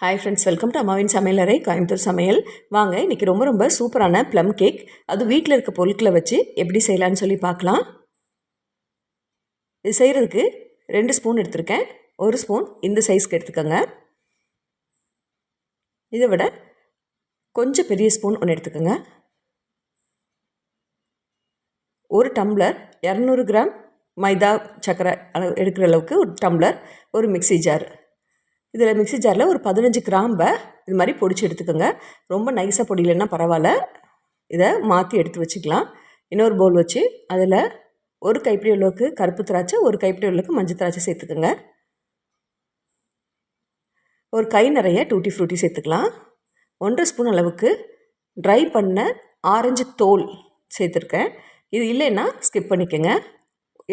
Hi friends, welcome to அம்மாவின் சமையலறை கோயம்புத்தூர் சமையல். வாங்க இன்றைக்கி ரொம்ப சூப்பரான ப்ளம் கேக் அது வீட்டில் இருக்க பொருட்களை வச்சு எப்படி செய்யலான்னு சொல்லி பார்க்கலாம். இது செய்கிறதுக்கு 2 ஸ்பூன் எடுத்திருக்கேன். 1 ஸ்பூன் இந்த சைஸ்க்கு எடுத்துக்கோங்க. இதை விட கொஞ்சம் பெரிய ஸ்பூன் ஒன்று எடுத்துக்கோங்க. 1 டம்ளர் 200 கிராம் மைதா சர்க்கரை எடுக்கிற அளவுக்கு 1 டம்ளர், ஒரு மிக்ஸி ஜார். இதில் மிக்ஸி ஜாரில் ஒரு 15 கிராம்பை இது மாதிரி பொடிச்சு எடுத்துக்கோங்க. ரொம்ப நைஸாக பொடியிலன்னா பரவாயில்ல, இதை மாற்றி எடுத்து வச்சுக்கலாம். இன்னொரு பவுல் வச்சு அதில் ஒரு கைப்பிடி அளவுக்கு கருப்பு திராட்சை, ஒரு கைப்பிடி அளவுக்கு மஞ்சள் திராட்சை சேர்த்துக்கோங்க. ஒரு கை நிறைய டூட்டி ஃப்ரூட்டி சேர்த்துக்கலாம். 1.5 ஸ்பூன் அளவுக்கு ட்ரை பண்ண ஆரஞ்சு தோல் சேர்த்துருக்கேன். இது இல்லைன்னா ஸ்கிப் பண்ணிக்கோங்க.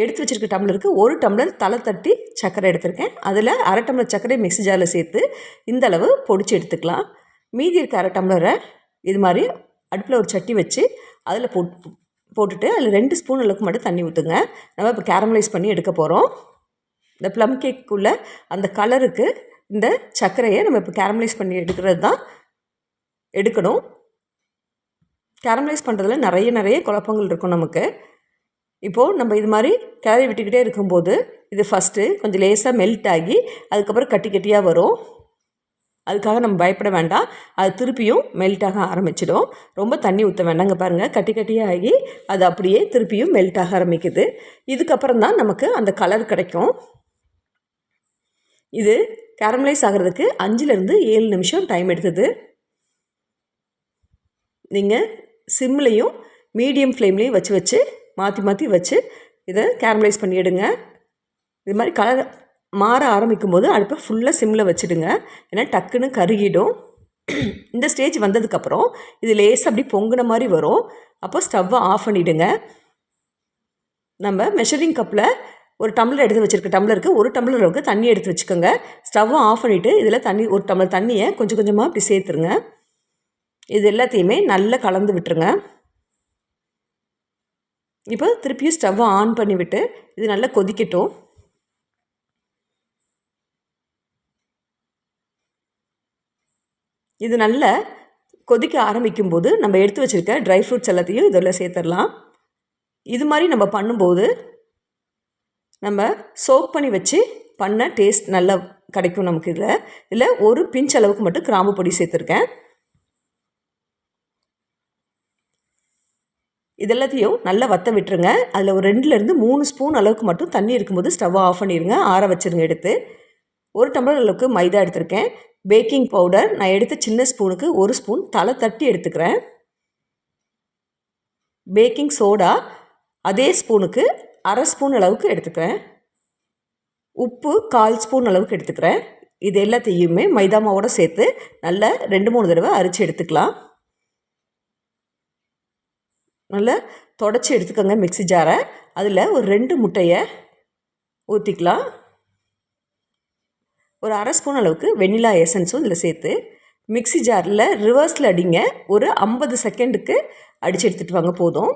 எடுத்து வச்சுருக்க டம்ளருக்கு 1 டம்ளர் தலை தட்டி சர்க்கரை எடுத்திருக்கேன். அதில் 1/2 டம்ளர் சர்க்கரை மிக்ஸி ஜாரில் சேர்த்து இந்த அளவு பொடிச்சு எடுத்துக்கலாம். மீதி இருக்க 1/2 டம்ளரை இது மாதிரி அடுப்பில் ஒரு சட்டி வச்சு அதில் போட்டுட்டு அதில் 2 ஸ்பூன் அளவுக்கு மட்டும் தண்ணி ஊற்றுங்க. நம்ம இப்போ கேரமலைஸ் பண்ணி எடுக்க போகிறோம். இந்த ப்ளம் கேக்குள்ளே அந்த கலருக்கு இந்த சர்க்கரையை நம்ம இப்போ கேரமலைஸ் பண்ணி எடுக்கிறது தான் எடுக்கணும். கேரமலைஸ் பண்ணுறதுல நிறைய குழப்பங்கள் இருக்கும் நமக்கு. இப்போது நம்ம இது மாதிரி கிளறி விட்டுக்கிட்டே இருக்கும்போது இது ஃபஸ்ட்டு கொஞ்சம் லேசாக மெல்ட் ஆகி அதுக்கப்புறம் கட்டி கட்டியாக வரும். அதுக்காக நம்ம பயப்பட வேண்டாம். அது திருப்பியும் மெல்ட் ஆக ஆரம்பிச்சிடும். ரொம்ப தண்ணி ஊற்ற வேண்டாங்க. பாருங்கள், கட்டி கட்டியாக ஆகி அது அப்படியே திருப்பியும் மெல்ட் ஆக ஆரம்பிக்குது. இதுக்கப்புறம் தான் நமக்கு அந்த கலர் கிடைக்கும். இது கேரமலைஸ் ஆகிறதுக்கு 5லேருந்து 7 நிமிஷம் டைம் எடுத்தது. நீங்கள் சிம்லேயும் மீடியம் ஃப்ளேம்லேயும் வச்சு மாற்றி வச்சு இதை கேரமலைஸ் பண்ணி எடுங்க. இது மாதிரி கலர் மாற ஆரம்பிக்கும் போது அடுப்பை ஃபுல்லாக சிம்மில் வச்சுடுங்க. ஏன்னா டக்குன்னு கருகிடும். இந்த ஸ்டேஜ் வந்ததுக்கப்புறம் இது லேசாக அப்படி பொங்குன மாதிரி வரும். அப்போ ஸ்டவ்வை ஆஃப் பண்ணிவிடுங்க. நம்ம மெஷரிங் கப்பில் ஒரு டம்ளர் எடுத்து வச்சுருக்க டம்ளருக்கு 1 டம்ளர் அளவுக்கு தண்ணி எடுத்து வச்சுக்கோங்க. ஸ்டவ்வை ஆஃப் பண்ணிவிட்டு இதில் 1 டம்ளர் தண்ணியை கொஞ்சம் கொஞ்சமாக அப்படி சேர்த்துருங்க. இது எல்லாத்தையுமே நல்லா கலந்து விட்டுருங்க. இப்போ திருப்பியும் ஸ்டவ்வை ஆன் பண்ணிவிட்டு இது நல்லா கொதிக்கட்டும். இது நல்லா கொதிக்க ஆரம்பிக்கும்போது நம்ம எடுத்து வச்சுருக்க ட்ரை ஃப்ரூட்ஸ் எல்லாத்தையும் இதில் சேர்த்துடலாம். இது மாதிரி நம்ம பண்ணும்போது நம்ம சோக் பண்ணி வச்சு பண்ண டேஸ்ட் நல்லா கிடைக்கும் நமக்கு. இதில் ஒரு பிஞ்ச் அளவுக்கு மட்டும் கிராம்பு பொடி சேர்த்துருக்கேன். இதெல்லாத்தையும் நல்லா வற்ற விட்டுருங்க. அதில் ஒரு 2லேருந்து 3 ஸ்பூன் அளவுக்கு மட்டும் தண்ணி இருக்கும்போது ஸ்டவ்வை ஆஃப் பண்ணிடுங்க. ஆற வச்சுருங்க. எடுத்து 1 டம்ளர் அளவுக்கு மைதா எடுத்திருக்கேன். பேக்கிங் பவுடர் நான் எடுத்த சின்ன ஸ்பூனுக்கு 1 ஸ்பூன் தலை தட்டி எடுத்துக்கிறேன். பேக்கிங் சோடா அதே ஸ்பூனுக்கு 1/2 ஸ்பூன் அளவுக்கு எடுத்துக்கிறேன். உப்பு 1/4 ஸ்பூன் அளவுக்கு எடுத்துக்கிறேன். இது எல்லாத்தையுமே மைதா மாவோடு சேர்த்து நல்லா 2-3 தடவை அரைச்சி எடுத்துக்கலாம். நல்லா தொடச்சி எடுத்துக்கோங்க மிக்ஸி ஜாரை. அதில் ஒரு 2 முட்டையை ஊற்றிக்கலாம். ஒரு 1/2 ஸ்பூன் அளவுக்கு வெண்ணிலா எசன்ஸும் இதில் சேர்த்து மிக்ஸி ஜாரில் ரிவர்ஸில் அடிங்க. ஒரு 50 செகண்டுக்கு அடித்து எடுத்துகிட்டு வாங்க போதும்.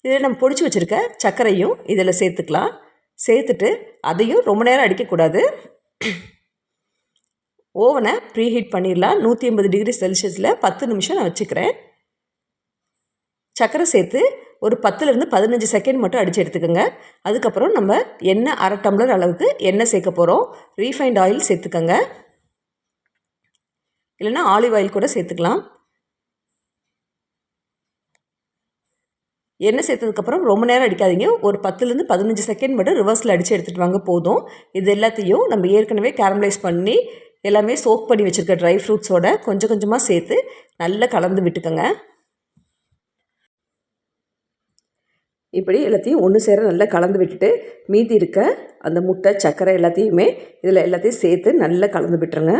இதில் நம்ம பொடிச்சு வச்சுருக்க சர்க்கரையும் இதில் சேர்த்துக்கலாம். சேர்த்துட்டு அதையும் ரொம்ப நேரம் அடிக்கக்கூடாது. ஓவனை ப்ரீஹீட் பண்ணிடலாம். 180 டிகிரி செல்சியஸில் 10 நிமிஷம் நான் வச்சுக்கிறேன். சர்க்கரை சேர்த்து ஒரு 10லேருந்து 15 செகண்ட் மட்டும் அடித்து எடுத்துக்கோங்க. அதுக்கப்புறம் நம்ம எண்ணெய் 1/2 டம்ளர் அளவுக்கு எண்ணெய் சேர்க்க போகிறோம். ரீஃபைண்ட் ஆயில் சேர்த்துக்கோங்க. இல்லைன்னா ஆலிவ் ஆயில் கூட சேர்த்துக்கலாம். எண்ணெய் சேர்த்ததுக்கப்புறம் ரொம்ப நேரம் அடிக்காதீங்க. ஒரு 10லேருந்து 15 செகண்ட் மட்டும் ரிவர்ஸில் அடித்து எடுத்துகிட்டு வாங்க போதும். இது எல்லாத்தையும் நம்ம ஏற்கனவே கேரமலைஸ் பண்ணி எல்லாமே சோக் பண்ணி வச்சுருக்க ட்ரை ஃப்ரூட்ஸோட கொஞ்சம் கொஞ்சமாக சேர்த்து நல்லா கலந்து விட்டுக்கோங்க. இப்படி எல்லாத்தையும் ஒன்று சேர நல்லா கலந்து விட்டுட்டு மீதி இருக்க அந்த முட்டை சர்க்கரை எல்லாத்தையுமே இதில் எல்லாத்தையும் சேர்த்து நல்லா கலந்து விட்டுருங்க.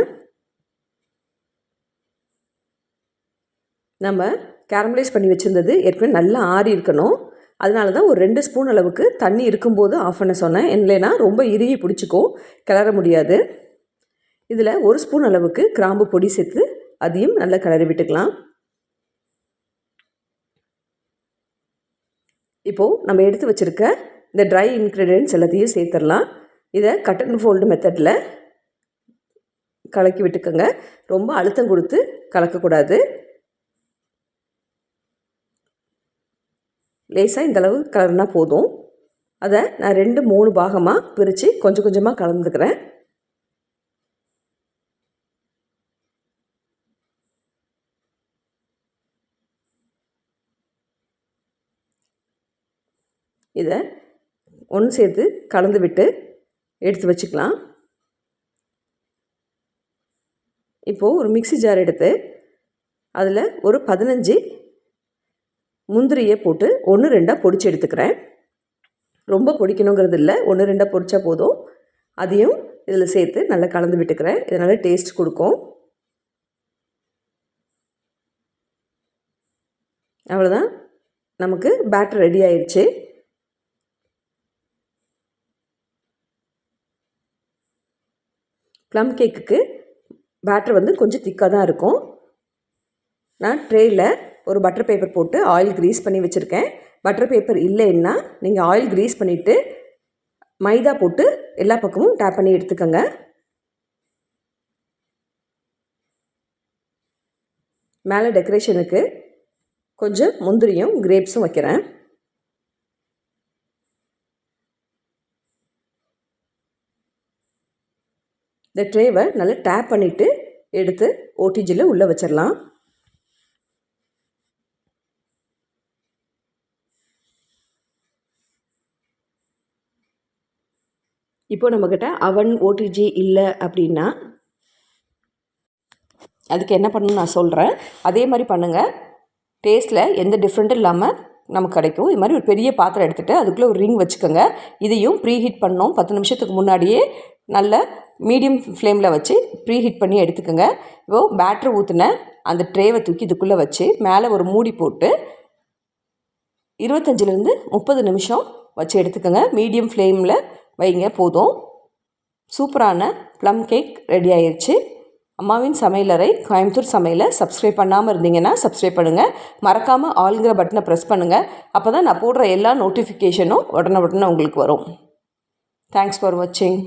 நம்ம கேரமலைஸ் பண்ணி வச்சுருந்தது ஏற்கனவே நல்லா ஆறி இருக்கணும். அதனால தான் ஒரு 2 ஸ்பூன் அளவுக்கு தண்ணி இருக்கும்போது ஆஃப் பண்ண சொன்னேன். இல்லைன்னா ரொம்ப இறுகி பிடிச்சிக்கும், கிளற முடியாது. இதில் 1 ஸ்பூன் அளவுக்கு கிராம்பு பொடி சேர்த்து அதையும் நல்லா கிளறி விட்டுக்கலாம். இப்போது நம்ம எடுத்து வச்சுருக்க இந்த ட்ரை இன்க்ரீடியன்ட்ஸ் எல்லாத்தையும் சேர்த்துடலாம். இதை கட் அண்ட் ஃபோல்டு மெத்தடில் கலக்கி விட்டுக்கோங்க. ரொம்ப அழுத்தம் கொடுத்து கலக்கக்கூடாது. லேசாக இந்தளவு கலர்னா போதும். அதை நான் 2-3 பாகமாக பிரித்து கொஞ்சம் கொஞ்சமாக கலந்துக்கிறேன். இதை ஒன்று சேர்த்து கலந்து விட்டு எடுத்து வச்சுக்கலாம். இப்போது ஒரு மிக்ஸி ஜார் எடுத்து அதில் ஒரு 15 முந்திரியை போட்டு 1-2 பொடிச்சு எடுத்துக்கிறேன். ரொம்ப பொடிக்கணுங்கிறது இல்லை, 1-2 பொடிச்சா போதும். அதையும் இதில் சேர்த்து நல்லா கலந்து விட்டுக்கிறேன். இது நல்லா டேஸ்ட் கொடுக்கும். அவ்வளோதான், நமக்கு பேட்டர் ரெடி ஆயிடுச்சு. ப்ளம் கேக்குக்கு பேட்டர் வந்து கொஞ்சம் திக்காக தான் இருக்கும். நான் ட்ரேயில் ஒரு பட்டர் பேப்பர் போட்டு ஆயில் க்ரீஸ் பண்ணி வச்சுருக்கேன். பட்டர் பேப்பர் இல்லைன்னா நீங்கள் ஆயில் க்ரீஸ் பண்ணிவிட்டு மைதா போட்டு எல்லா பக்கமும் டேப் பண்ணி எடுத்துக்கோங்க. மேலே டெக்கரேஷனுக்கு கொஞ்சம் முந்திரியும் கிரேப்ஸும் வைக்கிறேன். இந்த ட்ரேவை நல்லா டேப் பண்ணிவிட்டு எடுத்து ஓடிஜியில் உள்ளே வச்சிடலாம். இப்போ நம்மக்கிட்ட அவன் ஓடிஜி இல்லை அப்படின்னா அதுக்கு என்ன பண்ணணும்னு நான் சொல்கிறேன். அதே மாதிரி பண்ணுங்கள். டேஸ்ட்டில் எந்த டிஃப்ரெண்ட்டும் இல்லாமல் நமக்கு கிடைக்கும். இது மாதிரி ஒரு பெரிய பாத்திரம் எடுத்துகிட்டு அதுக்குள்ளே ஒரு ரிங் வச்சுக்கோங்க. இதையும் ப்ரீஹீட் பண்ணோம். 10 நிமிஷத்துக்கு முன்னாடியே நல்ல மீடியம் ஃப்ளேமில் வச்சு ப்ரீஹீட் பண்ணி எடுத்துக்கோங்க. இப்போது பேட்டர் ஊற்றின அந்த ட்ரேவை தூக்கி இதுக்குள்ளே வச்சு மேலே ஒரு மூடி போட்டு 25-30 நிமிஷம் வச்சு எடுத்துக்கோங்க. மீடியம் ஃப்ளேமில் வைங்க, போதும். சூப்பரான ப்ளம் கேக் ரெடி ஆயிடுச்சு. அம்மாவின் சமையலறை கோயம்புத்தூர் சமையலை சப்ஸ்கிரைப் பண்ணாமல் இருந்தீங்கன்னா சப்ஸ்கிரைப் பண்ணுங்கள். மறக்காமல் ஆளுங்கிற பட்டனை ப்ரெஸ் பண்ணுங்கள். அப்போ தான் நான் போடுற எல்லா நோட்டிஃபிகேஷனும் உடனே உங்களுக்கு வரும். தேங்க்ஸ் ஃபார் வாட்சிங்.